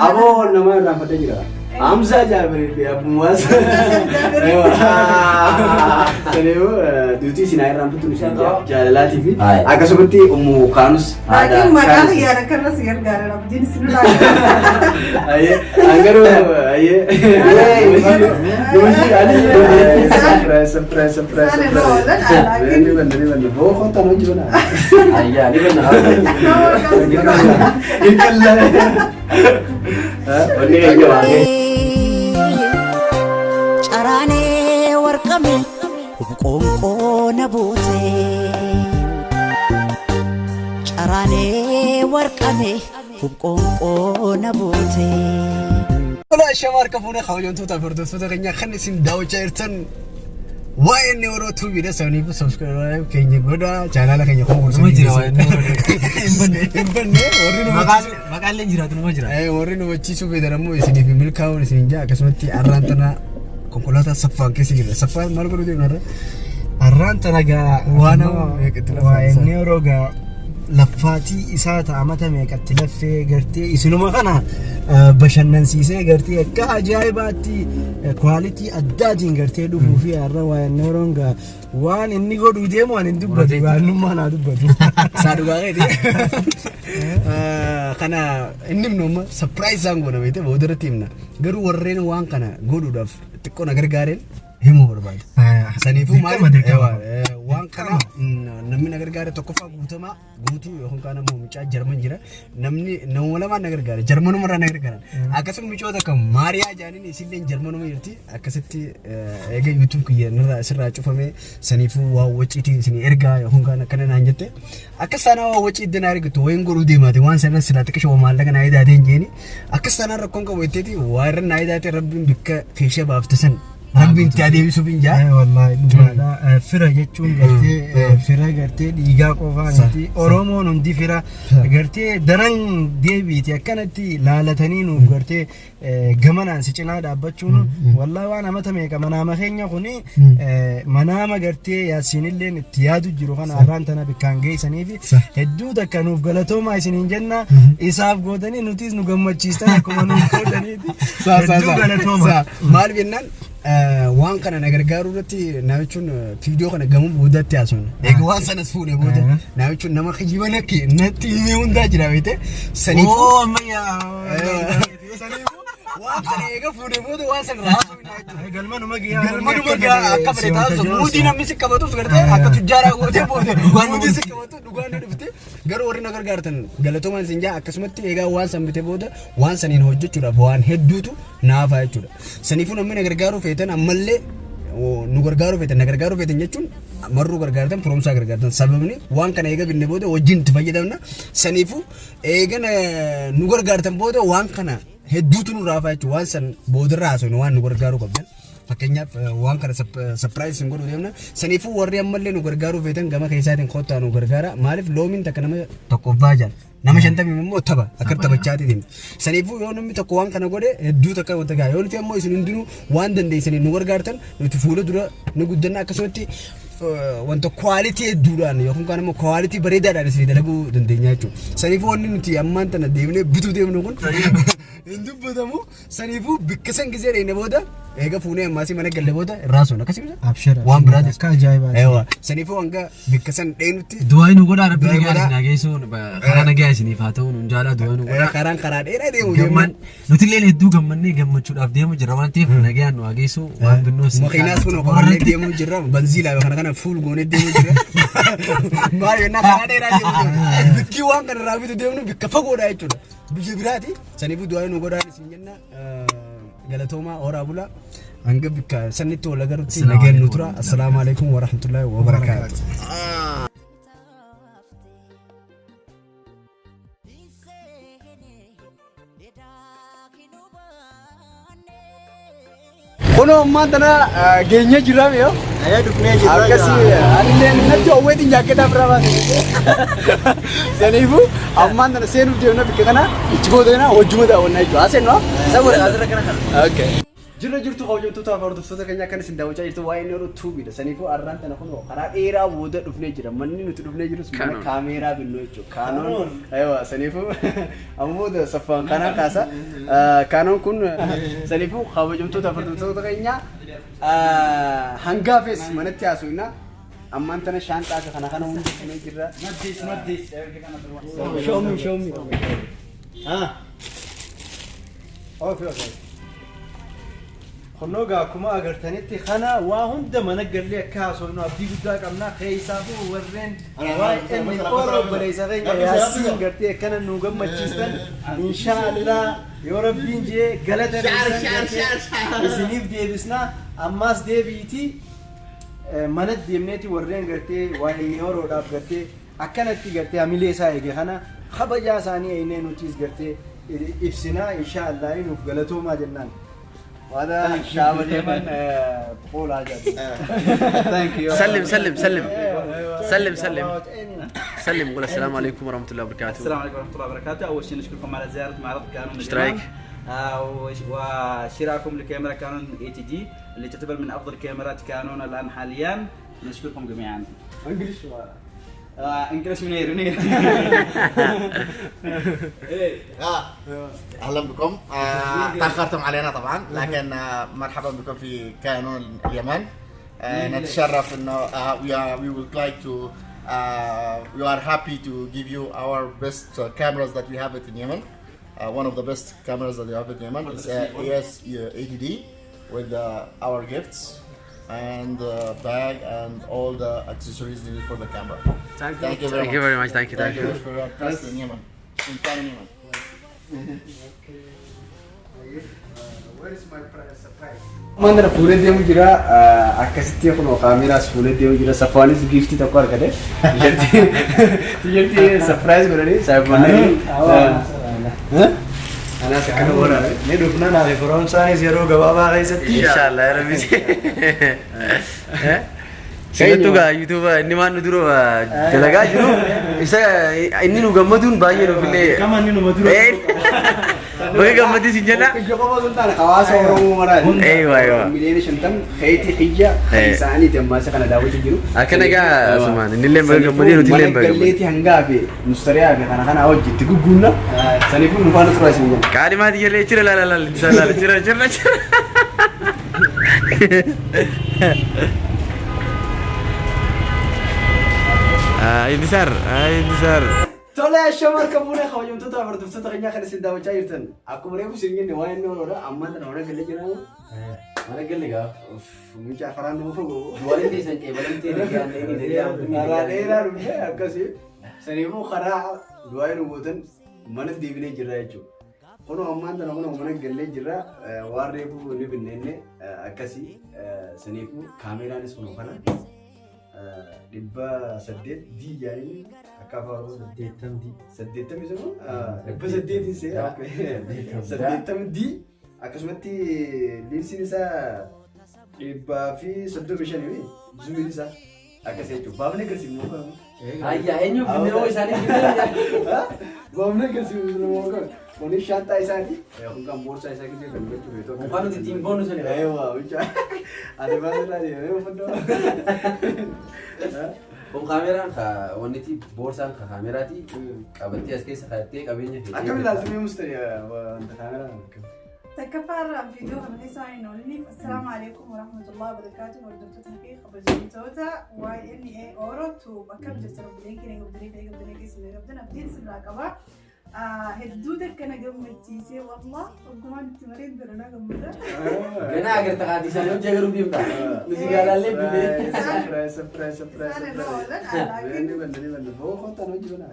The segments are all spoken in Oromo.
Abo nama rafata jira. Amsa Jabir fi Abu Muaz. Kaniyo duty sinai rafatu ni Jalalati fi. Akasubati Ummu Kanus. Lakin makan ya karena siar gara jenis nula. Aye, anggaru aye. Nusi ali. Surprise. Ini benar. Bo kau tahu juga. Ayah, ini benar. Ikallah. Ini aja. Carane warqame qonqoo nabote Carane warqame qonqoo nabote Wala shamar kafuna khawjon tu tafardo tu tagnya khannisim dawcha irtan wain neuro tu video sani bu subscribe kenya goda channel kenya ko nama jira wain inbanne orino makal jira tu nama jira orino wachi su bedaramu isini fi milkaw isinja akasmati arrantana konkolata safan kesi gila safan marguru de nara arrantana ga wana wain neuro ga lafati isata amata meeqatti laffe gartee isinuma kana bashannansiisee gartee akka ajaa'ibaatti quality addaatiin gartee dhufuu fi har'a waa'ee neuronga waan inni godhu deemu waan hin dubbatu waanummaa naa dubbatu saadhugaa qeeti kana inni minuma surprise aan godha beete boodarratti himna garuu warreen waan kana godhuudhaaf xiqqoo na gargaareen himuu barbaada saniifuu maal waan kana namni na gargaare tokkoffaa guutamaa guutuu yookaan kana immoo mucaa jarman jira namni nama lamaan na gargaare jarmanuma irraa na gargaaran akkasuma micoota akka maariyaa jaaniin isilleen jarmanuma jirti akkasitti eega yuutuub kiyya sirraa cufamee saniifuu waa waciitii isin ergaa yookaan kana kana naan jette akka sanaa waa wacii iddoo na argatu wayin godhuu deemaate waan sana silaa xiqqoo maallaqa na eedaateen jeeni akka sanaa rakkoon qabu jetteeti waa irra na eedaate rabbiin bikka keeshee baaftasan Rabbiin taadee bisu binja. Wallahi dhugaadha. Fira jechuun gartee fira gartee dhiigaa qofaa miti. Oromoon hundi fira gartee daran deebiiti akkanatti laalatanii nuuf gartee gamanaan si cinaa dhaabbachuun wallahi waan amata meeqa manaama keenya kuni manaama gartee yaasinilleen itti yaadu jiru kana arraan tana bikkaan geessaniif hedduu takka nuuf galatoomaa isiniin jenna isaaf gootanii nutis nu gammachiistan akkuma nuuf gootaniiti. Hedduu galatooma. Maal jennaan waan kana na gargaaru irratti namichuun viidiyoo kana gamuun boodatti haasofna. Egaa waan sanas fuudhee booda namichuun nama kijiba nakki natti himee hundaa jira beekte. Saniifuu ammayyaa. Waan kana eega fuudhee booda waan sana haasofna. Galmanuma gaa akka bareedaa muutii namni si qabatus gartee akka tujjaaraa gootee booda muutii si qabatu dhugaan dhufte garuu warri na gargaartan galatoomaan isin jaa akkasumatti eegaa waan san bitee booda waan saniin hojjechuudhaaf waan hedduutu naafaa jechuudha. Saniifuu namni na gargaaruu feetan ammallee nu gargaaruu feetan na gargaaruu feetan jechuun marruu gargaartan firoomsaa gargaartan sababni waan kana eega binne booda wajjin itti fayyadamna. Saniifuu eega nu gargaartan booda waan kana hedduutu nu raafaa jechuudha waan san boodarraa haasofne waan nu gargaaruu qabdan. Fakkeenyaaf waan kana surprise sin godhuu deemna saniifuu warri ammallee nu gargaaruu feetan gama keessaatiin kottaa nu gargaara maaliif loomiin takka nama tokkoffaa jala nama 50 immoo tapha akka taphachaati deemti saniifuu yoo namni tokko waan kana godhe hedduu takka wanta gaa yoo nuti ammoo isin hundinuu waan dandeessanii nu gargaartan nuti fuula dura nu guddanna akkasumatti wanta quality hedduudhaan yookaan kan immoo quality bareedaadhaan isin dalaguu dandeenya jechuudha saniifuu wanni nuti ammaan tana deemnee bituu deemnu kun hin dubbatamu saniifuu bikka san gisee dheene booda eega fuunee ammaasii mana galle booda irraa sun akkasuma abshara waan biraati akka ajaa'ibaati eewa saniifuu hanga bikka san dheenutti du'aa nu godhaa rabbi nagaa geessuun karaa nagaa isiniif haa ta'u nun jaalaa du'aa nu godhaa karaa dheeraa deemu deeman nuti illee hedduu gammannee gammachuudhaaf deemu jirra waan ta'eef nagaan nu haa geessu waan binnoos makiinaas kun qorannee deemu jirra banziilaa kana fuul goonee deemu jirra maal yennaa karaa dheeraa deemu bikki waan kana irraa bitu deemnu bikka fagoodha jechuudha biyya biraati saniifuu du'aa nu godhaa isin jenna galatoomaa horaa bulaa hanga bikka sanitti wal agarutti nagaan nu tura assalaamu alaykum wa rahmatullahi wa barakaatuh Kono ammaan tana geenye jirame yo. Ayaa dhufnee jirra. Akkasii anillee natti hawweetiin jaakketaa biraa baase. Saniifuu ammaan tana seenuuf deemna bikka kana ichi boodana wajjuma daawwannaa jechuudha. Aseen noo? Sabura asirra kana kana. Okay. Jirra jirtu hojjettoota hordoftoota keenya kan isin daawwachaa jirtu waa'ee yeroo tuubiidha. Saniifuu arraan tana kun karaa dheeraa booda dhufnee jira. Manni nuti dhufnee jirus mana kaameeraa binnoo jechuudha. Kaanoon aywa saniifuu ammoo saffaan kanaa kaasa. Kaanoon kun saniifuu hojjettoota hordoftoota keenya hangaafes manatti haasofna. Ammaan tana shaanxaa kana hundi dhufnee jirra. Maddees. Show me. Okay. Kunoga akkuma agartanitti kana waa hunda mana gallee akka haasofnu abdii guddaa qabna keessaafu warreen waa'ee inni qorra baleessa keenya yaasiin gartee akkana nu gammachiistan inshaallah yoo rabbiin jee galata isiniif deebisna ammas deebiiti mana deemneeti warreen gartee waa'ee inni horoodhaaf gartee akkanatti gartee hamilee isaa eege kana kabajaa isaanii aynee nutis gartee ibsina inshaallah nuuf galatoomaa jennaan. وهذا شعب اليمن قول حاجة. سلم قول السلام عليكم ورحمة الله وبركاته. السلام عليكم ورحمة الله وبركاته. أول شيء نشكركم على زيارة معرض كانون اشتراك وشراكم لكاميرا كانون ATG اللي تعتبر من أفضل كاميرات كانون الآن حاليا. نشكركم جميعا. انجلش منير اهلا بكم تاخرتم علينا طبعا لكن مرحبا بكم في كانون اليمن نتشرف انه we would like to we are happy to give you our best cameras that we have in Yemen. One of the best cameras that we have in Yemen is EOS 80D with our gifts and bag and all the accessories needed for the camera. Thank you very much. Thank you. For your trust in Yemen. In Canon Yemen. Where is my surprise? Mandara fuulee deemu jira akkasitti kun kaameraas fuulee deemu jira safaanis giftii tokko argate tijerti surprise godhanii saayibanii anas kana waraabee Ni dhufna naaf firoomsaanis yeroo gabaabaa keessatti Inshallah rabbi. Sigattu gaa YouTube inni maan nu duro dalagaa jiru isa inni nu gammaduun baay'ee nu fille. Kama inni nu duro. Baga gammadii sin jenna. Jokoba sultaan hawaasa Oromoo maraati. Aywa. Miliyoona 50 khayti xiyya isaanii dammaasa kana daawwatu jiru. Akkana gaa sumaan inni illee baga gammadii nuti illee baga. Galleeti hangaa fi mustariyaa fi kana hojjetti gugguuna saniifuu nu faana turaa isin jenna. Kaalimaati jedhee jira la jira. انتصار. Tole shamar kamuune hojjettoota hordoftoota keenya kan isin daawwachaa jirtan akkuma reefu isin jenne waa'ee noora amma tana mana galee jiramu mana galee gaaf mucaa karaan dhufu duwwaan inni isin qeebalamtee karaa dheeraa dhufe akkasii saniifuu karaa duwwaa nu bootan mana deebinee jirra jechuudha. Kunoo ammaan tana kunoo mana galee jirra waan reefu ni binnenne akkasii saniifuu kaameraanis kunoo kana dhibba 8 diyaanii akka afaan 8 misoo dhibba 8 isee 8 di akkasumatti liinsiin isaa dhibbaa fi 35 zuumiin isaa akkasii jechuudha. Baafnee agarsiifnu moo ayyaa eenyu finiroo isaanii baafnee agarsiifnu moo kuni shaantaa isaanii kan boorsaa isaa keessatti kan gochuu beektu. Mukaan nuti ittiin boonu sani. Eewa bichaa ati baasirraa deemee uffannoo. Kun kaameraan wanti itti boorsaan kaameraati qabattee as keessa kaa'attee qabeenya fe'ee. Akkamitti ilaaltumee mustari wanta kaameraan akkam. تكفر فيديو خمسة ساعين ولني السلام عليكم ورحمة الله وبركاته وردتنا في خبر جميتوتا وإني أورو تو بكم جسر بدين كنا قبلين كيسمي قبلنا بدين سبلا كبا هدودك كنا قبل تيسي والله وكمان تمرين درنا قبل Kena agar tak hati saya jaga rumpi kita. Mesti gagal lebih. Surprise. أنا أولا Ini benar. Oh, kau tahu juga.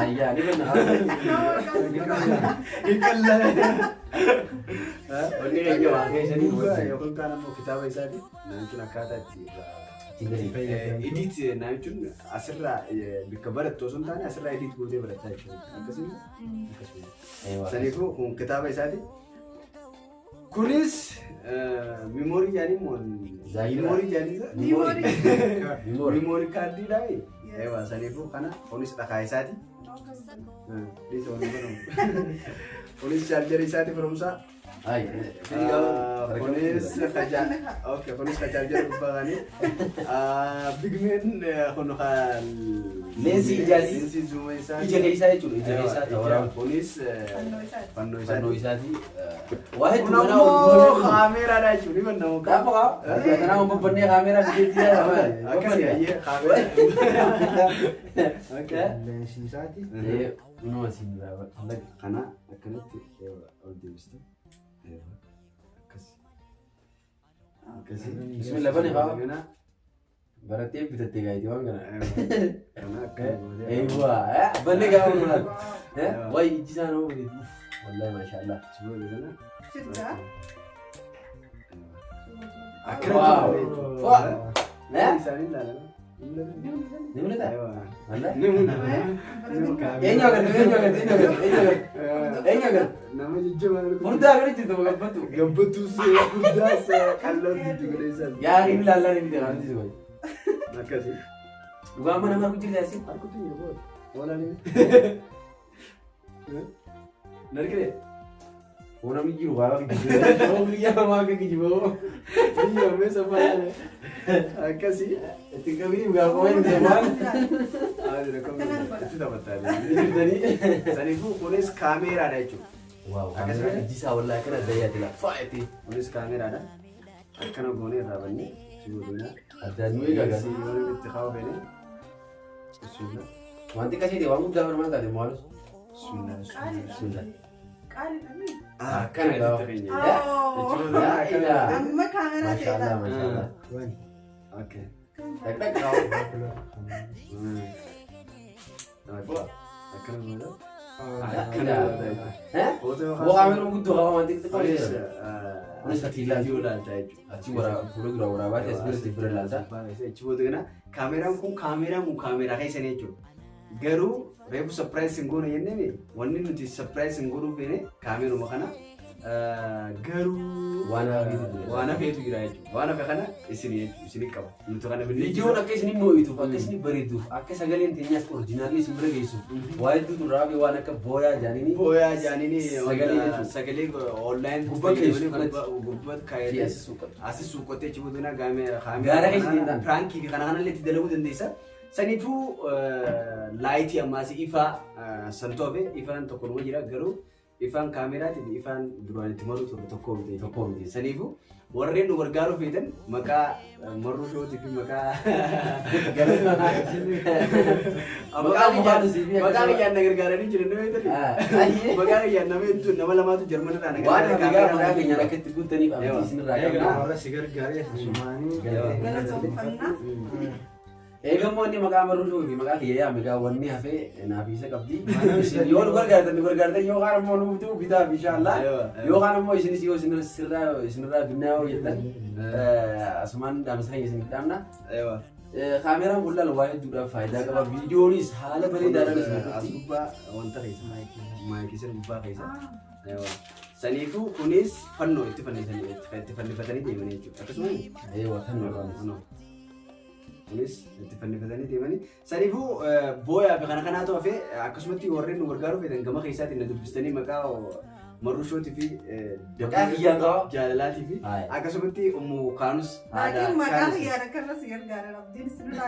Ayah, ni benar. Ikallah. Ini kan jauh agak sini. Ya, kalau kan mau kita bisa di, nanti nak kata edit nanti asirra bikabar itu suntan asirra edit boleh berarti itu. Angkasih. Saniku kita bisa di. Kunis memori jadi mon. Memori jadi. Memori card di dalam. Ewa saniku karena kunis tak kaya sadi. Di sana Polis charger isati from sa Ay, kunis kajar. Oke, kunis kajar jar bangani. Bigmen kono kan Lensi jadi. Lensi zoom isa. ija keessa jechuudha. Ija keessa ta'uu kunis Fannoo isaati. fannoo isaati. Waa hedduu mana Namo kamera dah curi mana mau Gaafa kaa kanaa waan babbannee kaameeraa bideetti Akasi aye kamera. Oke. Leensiisaati. Numa siin biraa Kana akkanatti ol deebistu. Akasi. Akasi. Bismillah bani kaa. Barattee bitattee gaayitee waan kana. Kana akkan. Eewa banne gaafa nulaal. Wayi iji isaa nama bareedu. Wallahi maashaallah. Coba dulu. Shifta. Wah. Isaanii ilaala. Ni mul'ata? Wallahi. Eenyu Eenyu Nama jijjiirama. Furdaa gara jirtu gabbatu. Gabbatus furdaas qal'oo jijjiirama godheessan. Yaa inni ilaalaa ni miti kanatti si wayii. Akkasi. Dhugaa mana margu jirti asi. Harkutti hin jiru. Wala ni. Narkire. Ona mi jiru waa kan jiru. Oo biyya namaa kan jiru. Biyya meesa fayyada. Akkasi. Itti qabii dhugaa qofa hin deemaan. Adira kamii itti taphataa. Jirtanii. Saniifuu kunis kaameraadha jechuudha. Waaw akkasuma ijji isaa wallahi akkana addayyaati laa faayete. Kunis kaameraadha. Akkana goonee irraa bannee suuraa. Addaan nu eegagan. Waan itti kaawwamee. Suuraa. Wanti akkasii ta'e waan guddaa barmaan taate maalus. Suuraa. Qaali dhabee. Akkana gaafa. Amma kaameraa Maashaallah ta'edha. maashaallah. Okay. Dhaqdhaq Akkana goonee. Akkana. Waa kaameraan guddoo qaba wanti xixiqqoo jira. Kunis katiilaa Viidiyoo ilaaltaa jechuudha. achi fuula dura waraabaa ta'e asirratti bira ilaalta. Kaameraan kun kaameraa keessanii jechuudha. Garuu reefu surprise hin goone jennee wanni nuti surprise hin godhuuf jenne kaameruma kana garuu waan hafeetu jira jechuudha. Waan hafe kana isinii qaba. Nuti kana Viidiyoon akka isin moo'ituuf akka isin bareeduuf akka sagaleen teenyaas oriijinaalii isin bira geessuuf waa hedduutu raabee waan akka booyaa jaaniini. booyaa jaaniini Sagalee sagalee online Gubbaa keessu gubbaa kaayee asii suuqottee chibuudina Gaara keessa hin taane. pirankii fi kana kanallee itti dalaguu dandeessa. Saniifuu laayitii ammaas ifaa santoofe ifaan tokko numa jira garuu ifaan kaameraatiin ifaan duraan itti maruu ture tokko miti. Saniifuu warreen nu gargaaruu feetan maqaa marruu shootii fi maqaa maqaa kiyyaan na gargaaranii jiran nama hedduu maqaa kiyyaan nama hedduu nama lamaatu jarmanirraa na Waan hafe gaafa gargaara. maqaa keenyaan akka itti guuttaniif abdii isinirraa qabna. Warra si gargaaree sumaanii Galatoomfannaa. Eegamoo inni maqaa marruu fi maqaa kiyya yaame gaa wanni hafee naafiisa qabdi. Yoo nu gargaartan yookaan immoo nu bituu bitaaf inshaallah. Yookaan immoo isinis yoo isinirraa binnaa yoo jettan asumaan dhaamsa keenya isin dhaamna. Kaameraan kun laala waa hedduudhaaf faayidaa qaba. Viidiyoonis haala bareedaadhaan isin As irratti. gubbaa wanta keessa maayikii sirrii gubbaa keessa. Saniifuu kunis fannoo itti fannifatanii deemanii jechuudha. Akkasumas Waa kan nu kunis itti fannifatanii deemanii. Saniifuu booyaa fi kana kanaatu hafee akkasumatti warreen nu gargaaruu feetan gama keessaatiin na dubbistanii maqaa marruu shootii fi Maqaa kiyyaan qaba. jaalalaatii fi akkasumatti ummu kaanus Laakiin maqaa kiyyaan akkanuma si gargaara abdiin isinirraa.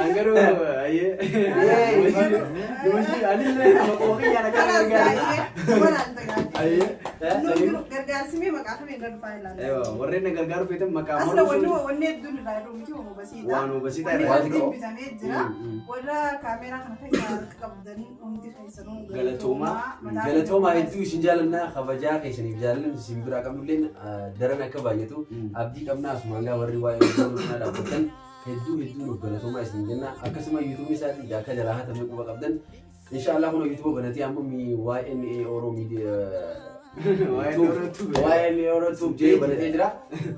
Angaruu duushi anillee maqaa kiyyaan akka Kanas gargaara. baay'ee walaan tagaati. Saniifuu Gargaarsimee maqaa kameen gad dhufaa ilaalla. warreen na gargaaruu feetan maqaa Asirra marruu wanni hedduun irraa yeroo miti homo basiidha. waan hubasitaa Wanni irraa hedduun bitamee jira. Warra kaameraa kana keessa qabdanii hundi keessanuu Galatoomaa. Galatoomaa hedduu isin jaalannaa kabajaa keessaniif jaalalli isin biraa qabnulleen daran akka baay'atu abdii qabnaa asumaan gaa warri waa'ee hojii dhaabbatan hedduu nuuf galatoomaa isin jenna akkasuma yuutuubii isaatiin akka jalaa hatamee quba qabdan inshaallah kun yuutuuba banatii amma YNA Oro YNA Oro Tube jee banatee jira.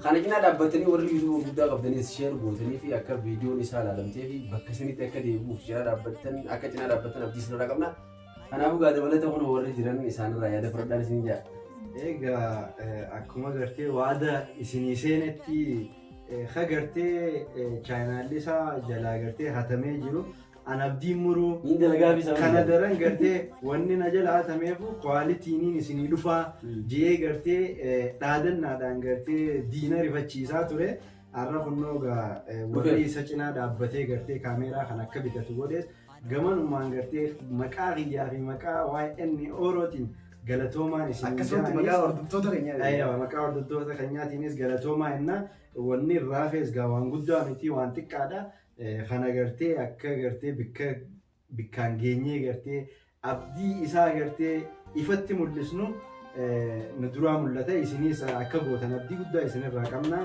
Kana cinaa dhaabbatanii warri yuutuuba guddaa qabdanis sheer gootanii fi akka viidiyoon isaa ilaalamtee fi bakka isinitti akka deebi'uuf cinaa dhaabbatan abdii isinirraa qabna. Kanaafuu gaa dabalata kun warri jiran isaanirraa yaada fudhadhaan isin jaa. egaa akkuma gartee waada isinii seenetti ka gartee chaayinaalli isaa jalaa gartee hatamee jiru anabdiin muruu Ni dalagaa fi kana daran gartee wanni na jala hatameefu kwaalitiin isinii dhufaa jee gartee dhaadannaadhaan gartee diina rifachiisaa ture arra kunnoo warri isa cinaa dhaabbatee gartee kaameeraa kan akka bitatu godhees gamanumaan gartee maqaa kiyyaa fi maqaa YN Orootiin galatoomaan isin akkasumatti maqaa hordoftoota keenyaa ayyawa maqaa hordoftoota keenyaatiinis galatoomaa inna wanni raafees gaa waan guddaa miti waan xiqqaadha kana gartee akka gartee bikkaan geenyee gartee abdii isaa gartee ifatti mul'isnu nu duraa mul'ata isinis akka gootan abdii guddaa isinirraa qabna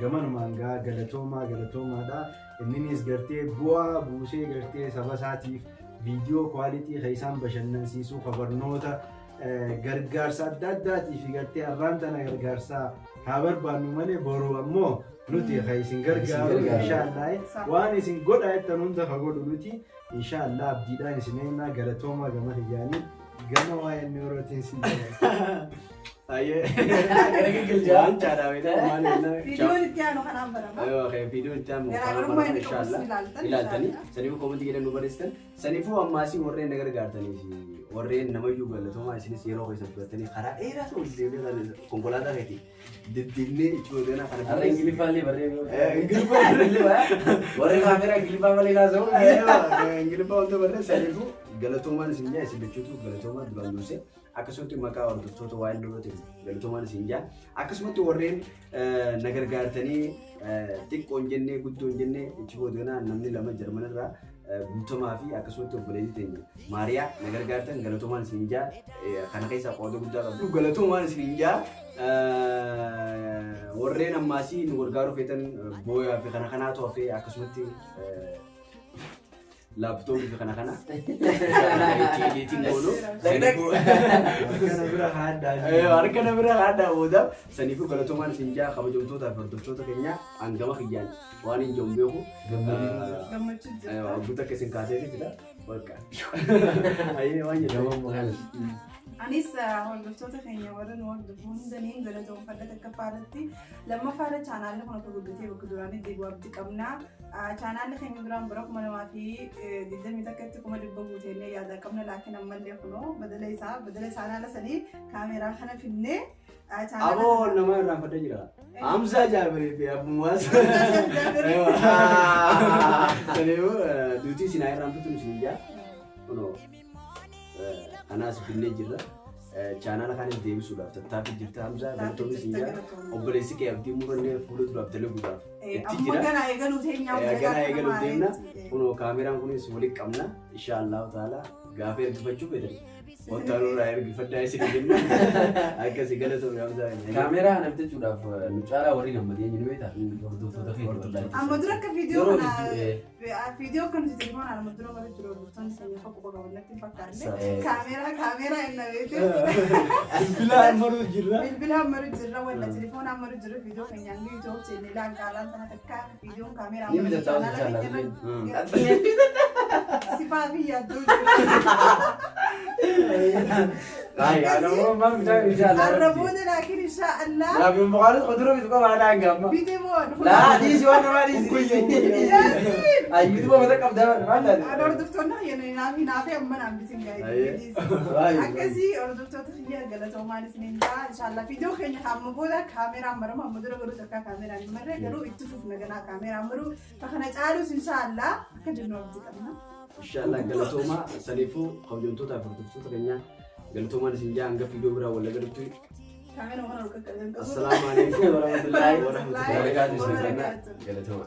gamanumaan gaa galatoomaadha inninis gartee bu'aa buusee gartee saba isaatiif viidiyoo kwaalitii keessaan bashannansiisuu kabarnoota gargaarsa adda addaatii fi gartee arraan tana gargaarsaa haa barbaannu malee boruu ammoo nuti haa isin gargaaru inshaallah waan isin godha jettan hunda haa godhu nuti inshaallah abdiidhaan isin eegnaa galatoomaa gama hiyyaanii gama YN Orootiin si Aye. Kerjaan cara beda. Video itti aanu kanaan barama. Ayo, kayak video itti aanu kanaan barama insyaallah. Ilaaltani. Sanifu comment jedhan nu barreessitan. Sanifu ammaasi warreen nagar gaartanii fi warreen nama iyyuu galatoomaa isinis yeroo keessa fudhatanii karaa dheeraa ta'u deemee konkolaataa keeti. Diddinee ijoolleen kana. Har'a Ingiliffaallee barreeffame. Ingiliffaallee warreen kaameraa Ingiliffaa malee laasa'u. Ingiliffaa wanta barreesse sanifu galatoomaan isin jaa isin jechuutu galatoomaa duraan dursee. Akkasumatti maqaa hordoftoota waa'ee duratti galatoomaan isin jaa akkasumatti warreen nagar gaartanii xiqqoon jennee guddoon jennee ichi boodana namni lama jarmanirraa guutamaa fi akkasumatti obboleettii teenya Maariyaa nagar gaartan galatoomaan isin jaa kana keessaa qooda guddaa qabdu galatoomaan isin jaa warreen ammaasii nu gargaaruu feetan booyaa fi kana kanaatu hafee akkasumatti laptop itu kana-kana. Editing dulu. Harga berapa ada udah. Sanifu kalau cuman sinja kamu jomto tapi jomto kayaknya anggama kian. Wani jombe aku. Aku tak kesingkatnya sih kita. Berkat. Ayo wani jombe bukan. Anis hordoftoota keenya warreen hordofuu hundanii galatoon fadhata akka faarratti lammaffaa chaanaalli kun akka guddatee bakka duraanii deebi'uu abdii qabna. Chaanaalli keenya duraan bara 2021tti 100 guuteennee yaada qabna laakiin ammallee kunoo badala chaanaala sadii kaameeraa kana finnee Aboo nama irraa fadda jira. Amsa Jaabiree fi Abbumaas. Kanaafuu duutii sinaa irraan tutuun isin jaa. Kunoo anas finnee jirra. Chaanala kanis deebisuudhaaf tattaaffii jirta Hamza galatoonni isin jaa. Obboleessi kee abdii murannee fuula duraaf dalaguudhaaf. Amma ganaa eegaluu deemna. Kunoo kaameraan kunis walitti qabna. Inshaallahu ta'ala gaafa ergifachuuf jedhani. Wanta nurraa ergifadhaa isin jenna. Akkasii galatoonni Hamza. Kaameraa kana bitachuudhaaf nu caalaa warri gammadee eenyu beektaa? Hordoftoota keenya. Amma dura akka viidiyoo kan nuti telefoon amma dura waliin jiru hordoftoonni keenya fakku qofa walitti fakkaanne kaameraa inni beekte. Bilbila ammaru jirra walla telefoon ammaru jirra viidiyoo keenyaan YouTube channel ilaalaan sana takka viidiyoon kaameraa ammaru sifaa fi yaaduu Arrabuuna laakiin inshaallah. Laakiin maqaan qoduroo bitu qaba aadaa hangama. Bitee boon. Laa diisi waan namaa diisi. Ayyuutu baata qabdaa waan taate. Hordoftoonni naafi amma naan bisin gaa'ee. Akkasii hordoftoota kiyya galatoomaan isiniin ta'a inshaallah viidiyoo keenya hamma booda kaameraan marama amma dura godhu takka kaameraan hin marre garuu itti fufna ganaa kaameraan maruu kana caalus inshaallah akka jennu abdii qabna. Inshaallah galatooma saniifuu hojjettoota fi hordoftoota keenya galatooma isin jaa hanga viidiyoo biraa wal agartu. Assalamu alaikum warahmatullahi wabarakatuh. Galatooma.